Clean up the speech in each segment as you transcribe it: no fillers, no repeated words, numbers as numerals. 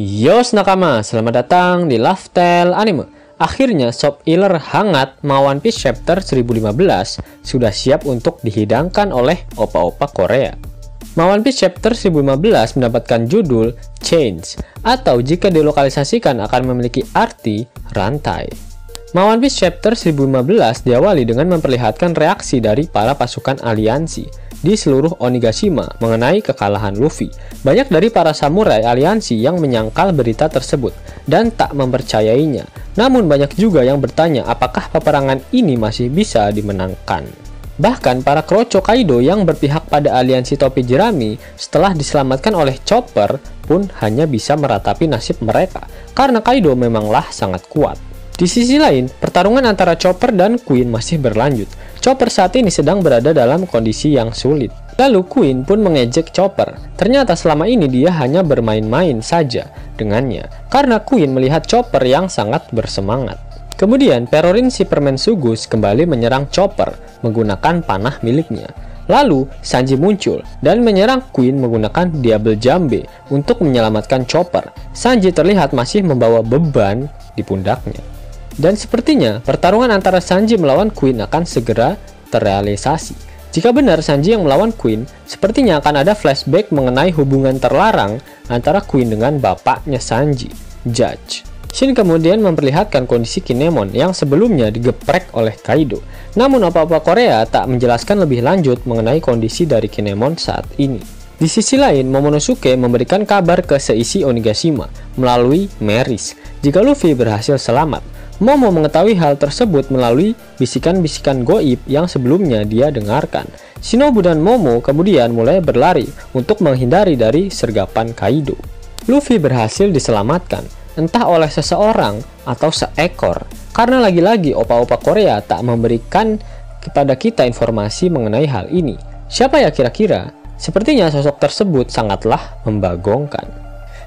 Yos nakama, selamat datang di Lifestyle Anime. Akhirnya Shop Iller hangat One Piece Chapter 1015 sudah siap untuk dihidangkan oleh opa-opa Korea. One Piece Chapter 1015 mendapatkan judul Chains, atau jika dilokalisasikan akan memiliki arti rantai. One Piece Chapter 1015 diawali dengan memperlihatkan reaksi dari para pasukan aliansi di seluruh Onigashima mengenai kekalahan Luffy. Banyak dari para samurai aliansi yang menyangkal berita tersebut dan tak mempercayainya. Namun banyak juga yang bertanya apakah peperangan ini masih bisa dimenangkan. Bahkan para Kroco Kaido yang berpihak pada aliansi topi jerami setelah diselamatkan oleh Chopper pun hanya bisa meratapi nasib mereka karena Kaido memanglah sangat kuat. Di sisi lain, pertarungan antara Chopper dan Queen masih berlanjut. Chopper saat ini sedang berada dalam kondisi yang sulit. Lalu Queen pun mengejek Chopper. Ternyata selama ini dia hanya bermain-main saja dengannya, karena Queen melihat Chopper yang sangat bersemangat. Kemudian Perorin si permen Sugus kembali menyerang Chopper menggunakan panah miliknya. Lalu Sanji muncul dan menyerang Queen menggunakan Diable Jambe untuk menyelamatkan Chopper. Sanji terlihat masih membawa beban di pundaknya. Dan sepertinya pertarungan antara Sanji melawan Queen akan segera terrealisasi. Jika benar Sanji yang melawan Queen, sepertinya akan ada flashback mengenai hubungan terlarang antara Queen dengan bapaknya Sanji, Judge. Shin kemudian memperlihatkan kondisi Kinemon yang sebelumnya digeprek oleh Kaido. Namun opa-opa Korea tak menjelaskan lebih lanjut mengenai kondisi dari Kinemon saat ini. Di sisi lain, Momonosuke memberikan kabar ke seisi Onigashima melalui Meris jika Luffy berhasil selamat. Momo mengetahui hal tersebut melalui bisikan-bisikan goib yang sebelumnya dia dengarkan. Shinobu dan Momo kemudian mulai berlari untuk menghindari dari sergapan Kaido. Luffy berhasil diselamatkan, entah oleh seseorang atau seekor, karena lagi-lagi opa-opa Korea tak memberikan kepada kita informasi mengenai hal ini. Siapa ya kira-kira? Sepertinya sosok tersebut sangatlah membagongkan.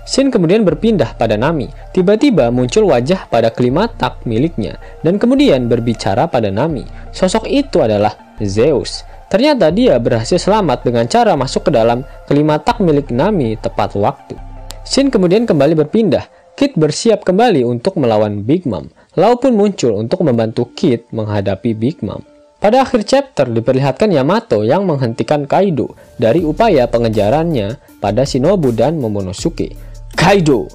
Shin kemudian berpindah pada Nami. Tiba-tiba muncul wajah pada Klimatak miliknya dan kemudian berbicara pada Nami. Sosok itu adalah Zeus. Ternyata dia berhasil selamat dengan cara masuk ke dalam Klimatak milik Nami tepat waktu. Shin kemudian kembali berpindah. Kid bersiap kembali untuk melawan Big Mom. Lau pun muncul untuk membantu Kid menghadapi Big Mom. Pada akhir chapter diperlihatkan Yamato yang menghentikan Kaido dari upaya pengejarannya pada Shinobu dan Momonosuke. Kaido!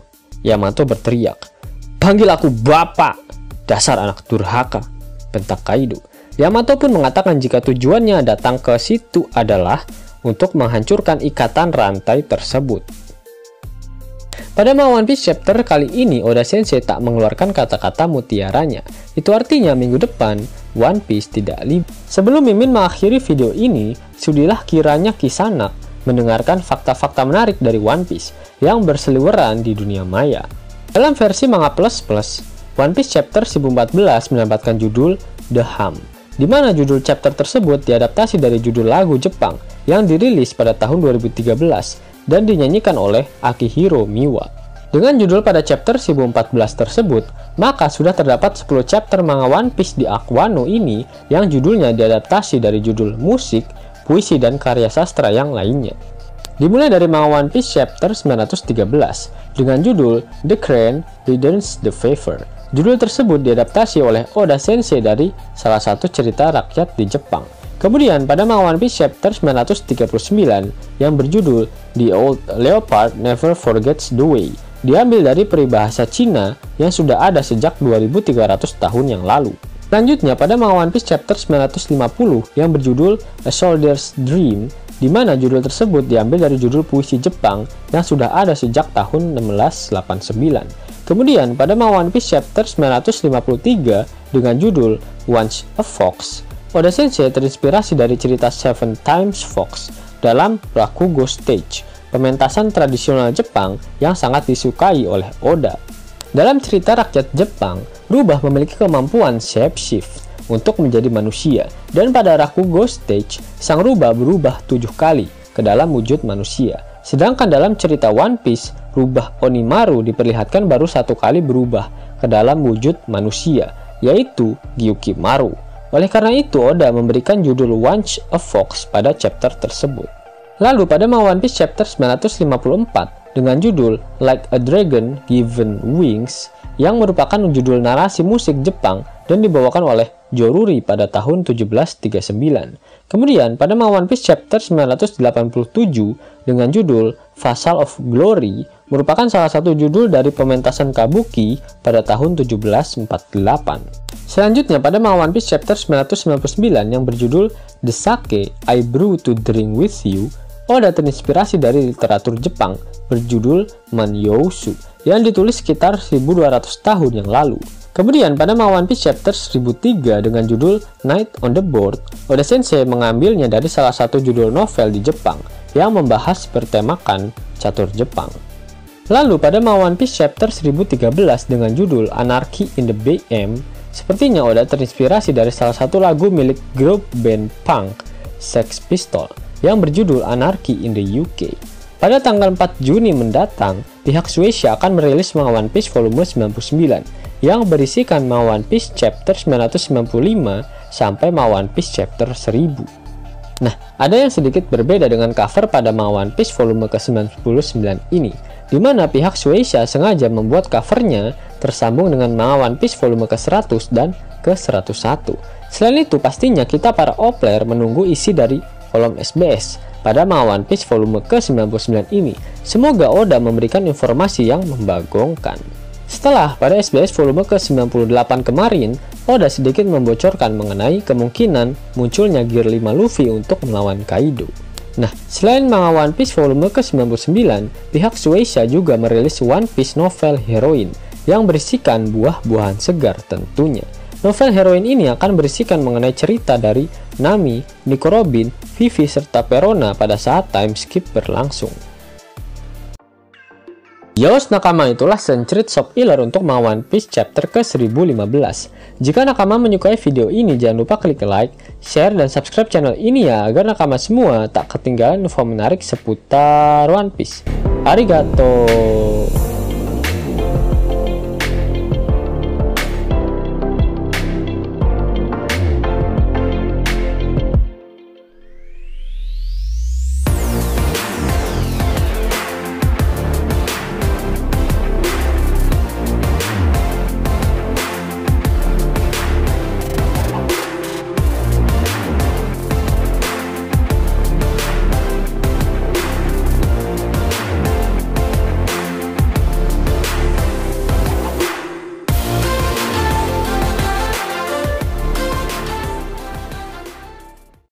Yamato berteriak. Panggil aku bapak! Dasar anak durhaka! Bentak Kaido. Yamato pun mengatakan jika tujuannya datang ke situ adalah untuk menghancurkan ikatan rantai tersebut. Pada One Piece Chapter kali ini Oda Sensei tak mengeluarkan kata-kata mutiaranya. Itu artinya minggu depan One Piece tidak libur. Sebelum Mimin mengakhiri video ini, sudilah kiranya Kisanak mendengarkan fakta-fakta menarik dari One Piece yang berseliweran di dunia maya. Dalam versi manga plus, One Piece Chapter 1014 mendapatkan judul The Hum, di mana judul chapter tersebut diadaptasi dari judul lagu Jepang yang dirilis pada tahun 2013 dan dinyanyikan oleh Akihiro Miwa. Dengan judul pada chapter 1014 tersebut, maka sudah terdapat 10 chapter manga One Piece di Aquano ini yang judulnya diadaptasi dari judul musik, puisi, dan karya sastra yang lainnya. Dimulai dari manga One Piece Chapter 913 dengan judul The Crane Returns the Favor. Judul tersebut diadaptasi oleh Oda Sensei dari salah satu cerita rakyat di Jepang. Kemudian pada manga One Piece Chapter 939 yang berjudul The Old Leopard Never Forgets the Way diambil dari peribahasa Cina yang sudah ada sejak 2300 tahun yang lalu. Selanjutnya pada manga One Piece Chapter 950 yang berjudul A Soldier's Dream, di mana judul tersebut diambil dari judul puisi Jepang yang sudah ada sejak tahun 1689. Kemudian pada manga One Piece Chapter 953 dengan judul Once a Fox, Oda Sensei terinspirasi dari cerita Seven Times Fox dalam Rakugo Stage, pementasan tradisional Jepang yang sangat disukai oleh Oda. Dalam cerita rakyat Jepang, rubah memiliki kemampuan shapeshift untuk menjadi manusia, dan pada Rakugo Stage, sang rubah berubah 7 kali ke dalam wujud manusia. Sedangkan dalam cerita One Piece, rubah Onimaru diperlihatkan baru 1 kali berubah ke dalam wujud manusia, yaitu Gyukimaru. Oleh karena itu, Oda memberikan judul Once a Fox pada chapter tersebut. Lalu pada One Piece Chapter 954, dengan judul Like a Dragon Given Wings yang merupakan judul narasi musik Jepang dan dibawakan oleh Joruri pada tahun 1739. Kemudian pada manga One Piece chapter 987 dengan judul Vassal of Glory merupakan salah satu judul dari pementasan kabuki pada tahun 1748. Selanjutnya pada manga One Piece chapter 999 yang berjudul The Sake I Brew to Drink With You, Oda terinspirasi dari literatur Jepang berjudul Manyousu yang ditulis sekitar 1200 tahun yang lalu. Kemudian pada manga One Piece chapter 1003 dengan judul Night on the Board, Oda Sensei mengambilnya dari salah satu judul novel di Jepang yang membahas bertemakan catur Jepang. Lalu pada manga One Piece chapter 1013 dengan judul Anarchy in the BM, sepertinya Oda terinspirasi dari salah satu lagu milik grup band punk Sex Pistols yang berjudul Anarchy in the UK. Pada tanggal 4 Juni mendatang, pihak Shueisha akan merilis manga One Piece volume 99 yang berisikan manga One Piece chapter 995 sampai manga One Piece chapter 1000. Nah, ada yang sedikit berbeda dengan cover pada manga One Piece volume ke-99 ini, di mana pihak Shueisha sengaja membuat covernya tersambung dengan manga One Piece volume ke-100 dan ke-101. Selain itu, pastinya kita para O-player menunggu isi dari kolom SBS pada manga One Piece volume ke-99 ini. Semoga Oda memberikan informasi yang membagongkan. Setelah pada SBS volume ke-98 kemarin, Oda sedikit membocorkan mengenai kemungkinan munculnya Gear 5 Luffy untuk melawan Kaido. Nah, selain manga One Piece volume ke-99, pihak Shueisha juga merilis One Piece novel Heroine yang berisikan buah-buahan segar tentunya. Novel Heroine ini akan berisikan mengenai cerita dari Nami, Nico Robin, Vivi, serta Perona pada saat time skip berlangsung. Yos nakama, itulah sencerit Shop Iller untuk manga One Piece chapter ke-1015. Jika nakama menyukai video ini, jangan lupa klik like, share, dan subscribe channel ini ya, agar nakama semua tak ketinggalan info menarik seputar One Piece. Arigato!